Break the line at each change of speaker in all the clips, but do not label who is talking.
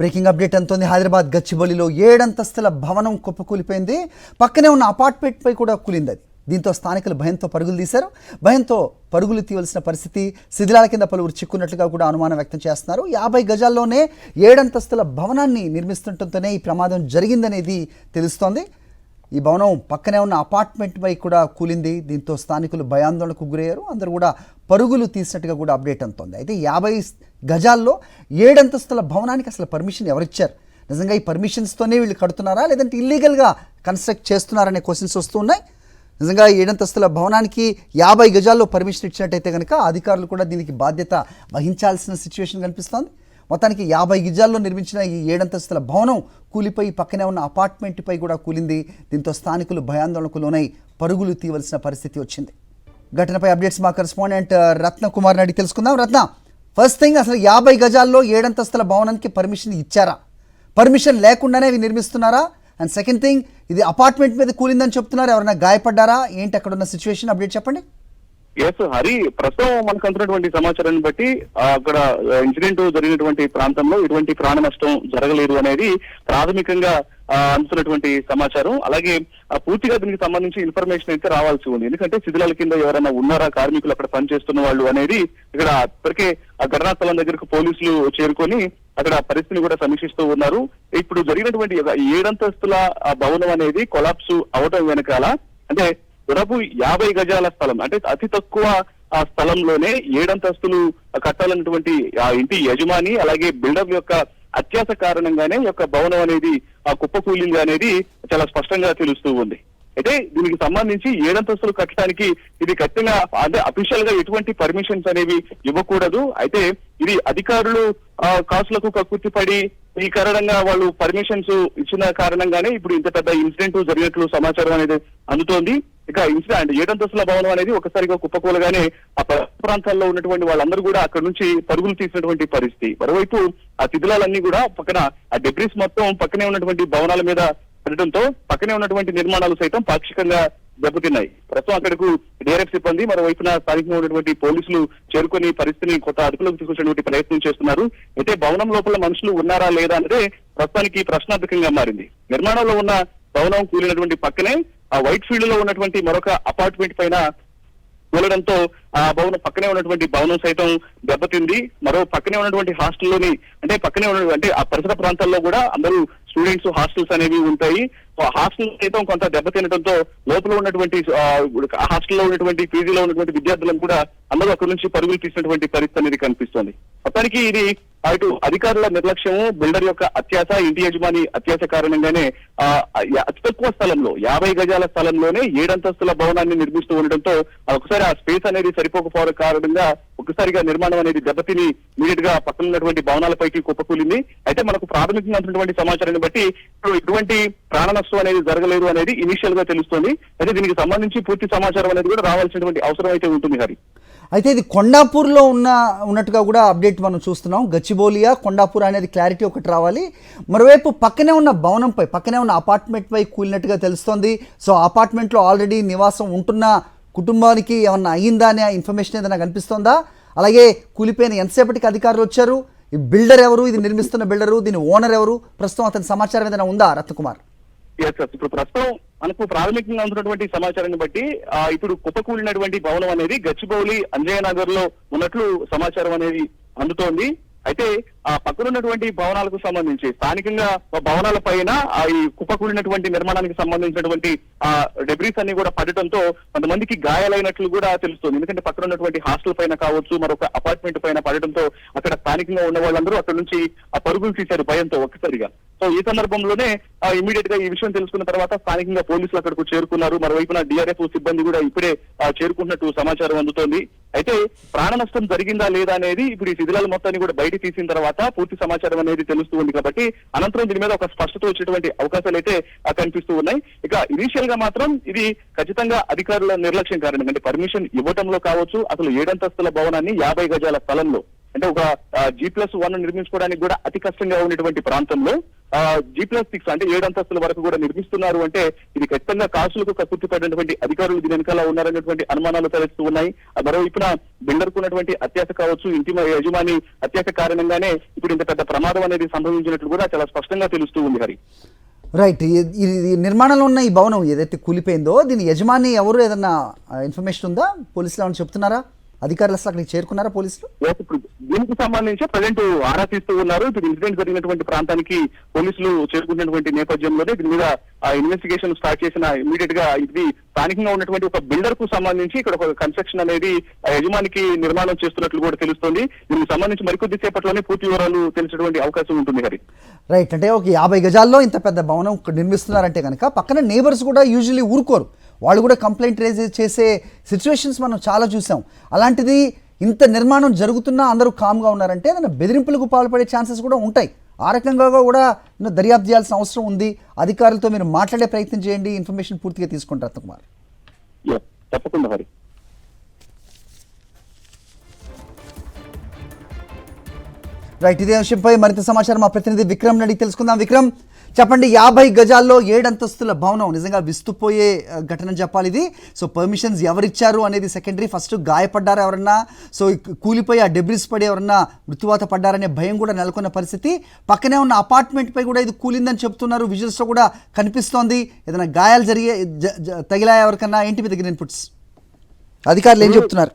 Breaking update అంతోంది. హైదరాబాద్ గచ్చిబౌలిలో 7 అంతస్తుల భవనం కుప్పకూలిపోయింది. పక్కనే ఉన్న అపార్ట్మెంట్ పై కూడా కూలింది అది. దీంతో స్థానికులు భయంతో పరుగులు తీశారు. భయంతో పరుగులు తీయవలసిన పరిస్థితి. శిథిలాల కింద పలువురు చిక్కున్నట్లుగా కూడా అనుమానం వ్యక్తం చేస్తున్నారు. 50 గజాల్లోనే 7 అంతస్తుల భవనాన్ని నిర్మిస్తుండటంతోనే ఈ ప్రమాదం జరిగిందనేది తెలుస్తోంది. ఈ భవనం పక్కనే ఉన్న అపార్ట్మెంట్ పై కూడా కూలింది. దీంతో స్థానికులు భయాందోళనకు గురయ్యారు. అందరూ కూడా పరుగులు తీసినట్టుగా కూడా అప్డేట్ అందుతోంది. అయితే 50 గజాల్లో 7 అంతస్తుల భవనానికి అసలు పర్మిషన్ ఎవరిచ్చారు? నిజంగా ఈ పర్మిషన్స్తోనే వీళ్ళు కడుతున్నారా, లేదంటే ఇల్లీగల్గా కన్స్ట్రక్ట్ చేస్తున్నారనే క్వశ్చన్స్ వస్తూ ఉన్నాయి. నిజంగా 7 అంతస్తుల భవనానికి 50 గజాల్లో పర్మిషన్ ఇచ్చినట్టయితే కనుక అధికారులు కూడా దీనికి బాధ్యత వహించాల్సిన సిచ్యువేషన్ కనిపిస్తోంది. మొత్తానికి 50 గజాల్లో నిర్మించిన ఈ 7 అంతస్తుల భవనం కూలిపోయి పక్కనే ఉన్న అపార్ట్మెంట్పై కూడా కూలింది. దీంతో స్థానికులు భయాందోళనకు లోనై పరుగులు తీయవలసిన పరిస్థితి వచ్చింది. ఘటనపై అప్డేట్స్ మా కరెస్పాండెంట్ రత్నకుమార్ని అడిగి తెలుసుకుందాం. రత్న, ఫస్ట్ థింగ్, అసలు 50 గజాల్లో 7 అంతస్తుల భవనానికి పర్మిషన్ ఇచ్చారా? పర్మిషన్ లేకుండానే ఇవి నిర్మిస్తున్నారా? అండ్ సెకండ్ థింగ్, ఇది అపార్ట్మెంట్ మీద కూలిందని చెప్తున్నారు. ఎవరైనా గాయపడ్డారా? ఏంటి అక్కడ ఉన్న సిచ్యువేషన్? అప్డేట్ చెప్పండి.
ఎస్ హరి, ప్రస్తుతం మనకు అందుతున్నటువంటి సమాచారాన్ని బట్టి అక్కడ ఇన్సిడెంట్ జరిగినటువంటి ప్రాంతంలో ఎటువంటి ప్రాణ నష్టం జరగలేదు అనేది ప్రాథమికంగా అందుతున్నటువంటి సమాచారం. అలాగే పూర్తిగా దీనికి సంబంధించి ఇన్ఫర్మేషన్ అయితే రావాల్సి ఉంది. ఎందుకంటే శిథిలాల కింద ఎవరైనా ఉన్నారా కార్మికులు అక్కడ పనిచేస్తున్న వాళ్ళు అనేది ఇక్కడ ఇప్పటికే ఆ ఘటనా స్థలం దగ్గరకు పోలీసులు చేరుకొని అక్కడ పరిస్థితిని కూడా సమీక్షిస్తూ ఉన్నారు. ఇప్పుడు జరిగినటువంటి 7 అంతస్తుల భవనం అనేది కొలాప్స్ అవటం వెనకాల అంటే దాదాపు 50 గజాల స్థలం, అంటే అతి తక్కువ ఆ స్థలంలోనే 7 అంతస్తులు కట్టాలన్నటువంటి ఆ ఇంటి యజమాని అలాగే బిల్డర్ యొక్క అత్యాస కారణంగానే యొక్క భవనం అనేది ఆ కుప్పకూలింది అనేది చాలా స్పష్టంగా తెలుస్తూ ఉంది. అయితే దీనికి సంబంధించి 7 అంతస్తులు కట్టడానికి ఇది ఖచ్చితంగా అంటే అఫీషియల్ గా ఎటువంటి పర్మిషన్స్ అనేవి ఇవ్వకూడదు. అయితే ఇది అధికారులు కాసులకు కక్కుర్తిపడి ఈ కారణంగా వాళ్ళు పర్మిషన్స్ ఇచ్చిన కారణంగానే ఇప్పుడు ఇంత పెద్ద ఇన్సిడెంట్ జరిగినట్లు సమాచారం అనేది అందుతోంది. ఇక ఇన్సిడెంట్ 7 అంతస్తుల భవనం అనేది ఒకసారిగా కుప్పకూలగానే ఆ ప్రాంతాల్లో ఉన్నటువంటి వాళ్ళందరూ కూడా అక్కడ నుంచి పరుగులు తీసినటువంటి పరిస్థితి. మరోవైపు ఆ శిథిలాలన్నీ కూడా పక్కన ఆ డెబ్రిస్ మొత్తం పక్కనే ఉన్నటువంటి భవనాల మీద పడటంతో పక్కనే ఉన్నటువంటి నిర్మాణాలు సైతం పాక్షికంగా దెబ్బతిన్నాయి. ప్రస్తుతం అక్కడకు డిఆర్ఎఫ్ సిబ్బంది, మరోవైపున స్థానికంగా ఉన్నటువంటి పోలీసులు చేరుకుని పరిస్థితిని కొత్త అదుపులోకి తీసుకొచ్చేటువంటి ప్రయత్నం చేస్తున్నారు. అయితే భవనం లోపల మనుషులు ఉన్నారా లేదా అంటే ప్రస్తుతానికి ప్రశ్నార్థకంగా మారింది. నిర్మాణంలో ఉన్న భవనం కూలినటువంటి పక్కనే ఆ వైట్ ఫీల్డ్ లో ఉన్నటువంటి మరొక అపార్ట్మెంట్ పైన కూలడంతో ఆ భవనం పక్కనే ఉన్నటువంటి భవనం సైతం దెబ్బతింది. మరో పక్కనే ఉన్నటువంటి హాస్టల్లోని అంటే పక్కనే అంటే ఆ పరిసర ప్రాంతాల్లో కూడా అందరూ స్టూడెంట్స్ హాస్టల్స్ అనేవి ఉంటాయి. హాస్టల్ సైతం కొంత దెబ్బతినడంతో లోపల ఉన్నటువంటి హాస్టల్లో ఉన్నటువంటి పీజీలో ఉన్నటువంటి విద్యార్థులను కూడా అందరూ అక్కడి నుంచి పరుగులు తీసినటువంటి పరిస్థితి అనేది కనిపిస్తోంది. మొత్తానికి ఇది అటు అధికారుల నిర్లక్ష్యము, బిల్డర్ యొక్క అత్యాస, ఇంటి యజమాని అత్యాస కారణంగానే అతి తక్కువ స్థలంలో 50 గజాల స్థలంలోనే 7 అంతస్తుల భవనాన్ని నిర్మిస్తూ ఉండడంతో ఒకసారి ఆ స్పేస్ అనేది సరిపోకపోవడం కారణంగా ఒకసారిగా నిర్మాణం అనేది దెబ్బతిని ఇమీడియట్ గా పక్కన ఉన్నటువంటి భవనాలపైకి కుప్పకూలింది. అయితే మనకు ప్రాథమికంగా ఉన్నటువంటి సమాచారాన్ని బట్టి ఇప్పుడు ఎటువంటి ప్రాణ నష్టం అనేది జరగలేదు అనేది ఇనిషియల్ గా తెలుస్తోంది. అయితే దీనికి సంబంధించి పూర్తి సమాచారం అనేది కూడా రావాల్సినటువంటి అవసరం అయితే ఉంటుంది హరి.
అయితే ఇది కొండాపూర్లో ఉన్నట్టుగా కూడా అప్డేట్ మనం చూస్తున్నాం. గచ్చిబౌలియా కొండాపూర్ అనేది క్లారిటీ ఒకటి రావాలి. మరోవైపు పక్కనే ఉన్న భవనంపై పక్కనే ఉన్న అపార్ట్మెంట్ పై కూలినట్టుగా తెలుస్తోంది. సో అపార్ట్మెంట్లో ఆల్రెడీ నివాసం ఉంటున్న కుటుంబానికి ఏమన్నా అయ్యిందా అనే ఇన్ఫర్మేషన్ ఏదైనా కనిపిస్తోందా? అలాగే కూలిపోయిన ఎంతసేపటికి అధికారులు వచ్చారు? ఈ బిల్డర్ ఎవరు? ఇది నిర్మిస్తున్న బిల్డరు, దీని ఓనర్ ఎవరు? ప్రస్తుతం అతని సమాచారం ఏదైనా ఉందా రత్నకుమార్?
ఇప్పుడు ప్రస్తుతం మనకు ప్రాథమికంగా అందుతున్నటువంటి సమాచారాన్ని బట్టి ఇప్పుడు కుప్పకూలినటువంటి భవనం అనేది గచ్చిబౌలి అంజయ్య నగర్ లో ఉన్నట్లు సమాచారం అనేది అందుతోంది. అయితే ఆ పక్కనున్నటువంటి భవనాలకు సంబంధించి స్థానికంగా భవనాల పైన ఈ కుప్పకూలినటువంటి నిర్మాణానికి సంబంధించినటువంటి ఆ డెబ్రీస్ అన్ని కూడా పడటంతో కొంతమందికి గాయాలైనట్లు కూడా తెలుస్తుంది. ఎందుకంటే పక్కన ఉన్నటువంటి హాస్టల్ పైన కావచ్చు, మరొక అపార్ట్మెంట్ పైన పడటంతో అక్కడ స్థానికంగా ఉన్న వాళ్ళందరూ అక్కడ నుంచి ఆ పరుగులు తీశారు భయంతో ఒక్కసారిగా. సో ఈ సందర్భంలోనే ఇమీడియట్ గా ఈ విషయం తెలుసుకున్న తర్వాత స్థానికంగా పోలీసులు అక్కడకు చేరుకున్నారు. మరోవైపున డిఆర్ఎఫ్ సిబ్బంది కూడా ఇప్పుడే చేరుకున్నట్టు సమాచారం అందుతోంది. అయితే ప్రాణ నష్టం జరిగిందా లేదా అనేది ఇప్పుడు ఈ శిథిలాల మొత్తాన్ని కూడా బయట తీసిన తర్వాత పూర్తి సమాచారం అనేది తెలుస్తూ ఉంది. కాబట్టి అనంతరం దీని మీద ఒక స్పష్టత వచ్చేటువంటి అవకాశాలు అయితే కనిపిస్తూ ఉన్నాయి. ఇక ఇనీషియల్ గా మాత్రం ఇది ఖచ్చితంగా అధికారుల నిర్లక్ష్యం కారణంగా అంటే పర్మిషన్ ఇవ్వటంలో కావచ్చు, అసలు 7 అంతస్తుల భవనాన్ని 50 గజాల స్థలంలో అంటే ఒక G+1 నిర్మించుకోవడానికి కూడా అతి కష్టంగా ఉన్నటువంటి ప్రాంతంలో G+6 అంటే 7 అంతస్తుల వరకు కూడా నిర్మిస్తున్నారు అంటే ఇది ఖచ్చితంగా కాసులకు కక్కుర్తి పడినటువంటి అధికారులు దీని వెనకాల ఉన్నారనేటువంటి అనుమానాలు తలెత్తూ ఉన్నాయి. మరోవైపున బిల్డర్ కు ఉన్నటువంటి అత్యాశ కావచ్చు, ఇంటి యజమాని అత్యాశ కారణంగానే ఇప్పుడు ఇంత పెద్ద ప్రమాదం అనేది సంభవించినట్లు కూడా చాలా స్పష్టంగా తెలుస్తూ ఉంది హరి.
రైట్. ఈ నిర్మాణంలో ఉన్న ఈ భవనం ఏదైతే కూలిపోయిందో దీని యజమాని ఎవరు, ఏదన్నా ఇన్ఫర్మేషన్ ఉందా? పోలీసులు ఏమైనా చెప్తున్నారా? అధికారులు అసలు అక్కడికి చేరుకున్నారా పోలీసులు?
ఇప్పుడు దీనికి సంబంధించి ప్రజెంట్ ఆరా తీస్తూ ఉన్నారు. ఇప్పుడు ఇన్సిడెంట్ జరిగినటువంటి ప్రాంతానికి పోలీసులు చేరుకున్నటువంటి నేపథ్యంలోనే దీని మీద ఇన్వెస్టిగేషన్ స్టార్ట్ చేసిన ఇమీడియట్ గా ఇది స్థానికంగా ఉన్నటువంటి ఒక బిల్డర్ కు సంబంధించి ఇక్కడ ఒక కన్స్ట్రక్షన్ అనేది యజమానికి నిర్మాణం చేస్తున్నట్లు కూడా తెలుస్తోంది. దీనికి సంబంధించి మరికొద్ది సేపట్లోనే పూర్తి వివరాలు తెలిసేటువంటి అవకాశం ఉంటుంది హరి.
రైట్. అంటే ఒక 50 గజాల్లో ఇంత పెద్ద భవనం నిర్మిస్తున్నారంటే కనుక పక్కన నేబర్స్ కూడా యూజువల్లీ ఊరుకోరు, వాళ్ళు కూడా కంప్లైంట్ రేజ్ చేసే సిచ్యువేషన్స్ మనం చాలా చూసాం. అలాంటిది ఇంత నిర్మాణం జరుగుతున్నా అందరూ కామ్గా ఉన్నారంటే ఏదైనా బెదిరింపులకు పాల్పడే ఛాన్సెస్ కూడా ఉంటాయి. ఆ రకంగా కూడా దర్యాప్తు చేయాల్సిన అవసరం ఉంది. అధికారులతో మీరు మాట్లాడే ప్రయత్నం చేయండి, ఇన్ఫర్మేషన్ పూర్తిగా తీసుకుంటారు రత్నకుమార్.
తప్పకుండా హరి.
రైట్. ఇదే విషయంపై మరింత సమాచారం మా ప్రతినిధి విక్రమ్ అడిగి తెలుసుకుందాం. విక్రమ్, చెప్పండి. 50 గజాల్లో 7 అంతస్తుల భవనం నిజంగా విస్తుపోయే ఘటన చెప్పాలి ఇది. సో పర్మిషన్స్ ఎవరిచ్చారు అనేది సెకండరీ. ఫస్ట్ గాయపడ్డారా ఎవరన్నా, సో కూలిపోయి ఆ డెబ్రిస్ పడి ఎవరన్నా మృత్యువాత పడ్డారనే భయం కూడా నెలకొన్న పరిస్థితి. పక్కనే ఉన్న అపార్ట్మెంట్ పై కూడా ఇది కూలిందని చెప్తున్నారు, విజువల్స్లో కూడా కనిపిస్తోంది. ఏదైనా గాయాలు తగిలా ఎవరికన్నా? ఏంటి మీ దగ్గర ఇన్పుట్స్? అధికారులు ఏం చెప్తున్నారు?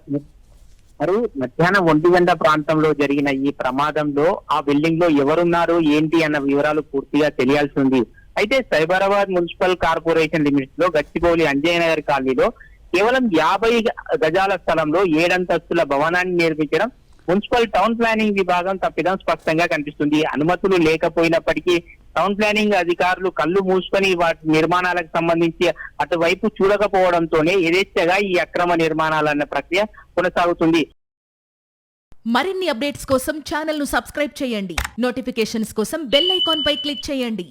మరి మధ్యాహ్నం 1 గంట ప్రాంతంలో జరిగిన ఈ ప్రమాదంలో ఆ బిల్డింగ్ లో ఎవరున్నారు ఏంటి అన్న వివరాలు పూర్తిగా తెలియాల్సి ఉంది. అయితే సైబరాబాద్ మున్సిపల్ కార్పొరేషన్ లిమిట్స్ లో గచ్చిబౌలి అంజయ్యనగర్ కాలనీలో కేవలం 50 గజాల స్థలంలో 7 అంతస్తుల భవనాన్ని నిర్మించడం మున్సిపల్ టౌన్ ప్లానింగ్ విభాగం తప్పిదం స్పష్టంగా కనిపిస్తుంది. అనుమతులు లేకపోయినప్పటికీ టౌన్ ప్లానింగ్ అధికారులు కళ్ళు మూసుకొని వాటి నిర్మాణాలకు సంబంధించి అటువైపు చూడకపోవడంతోనే యథేచ్ఛగా ఈ అక్రమ నిర్మాణాలన్న ప్రక్రియ కొనసాగుతుంది.
మరిన్ని అప్డేట్స్ కోసం ఛానల్ ను సబ్స్క్రైబ్ చేయండి. నోటిఫికేషన్స్ కోసం బెల్ ఐకాన్ పై క్లిక్ చేయండి.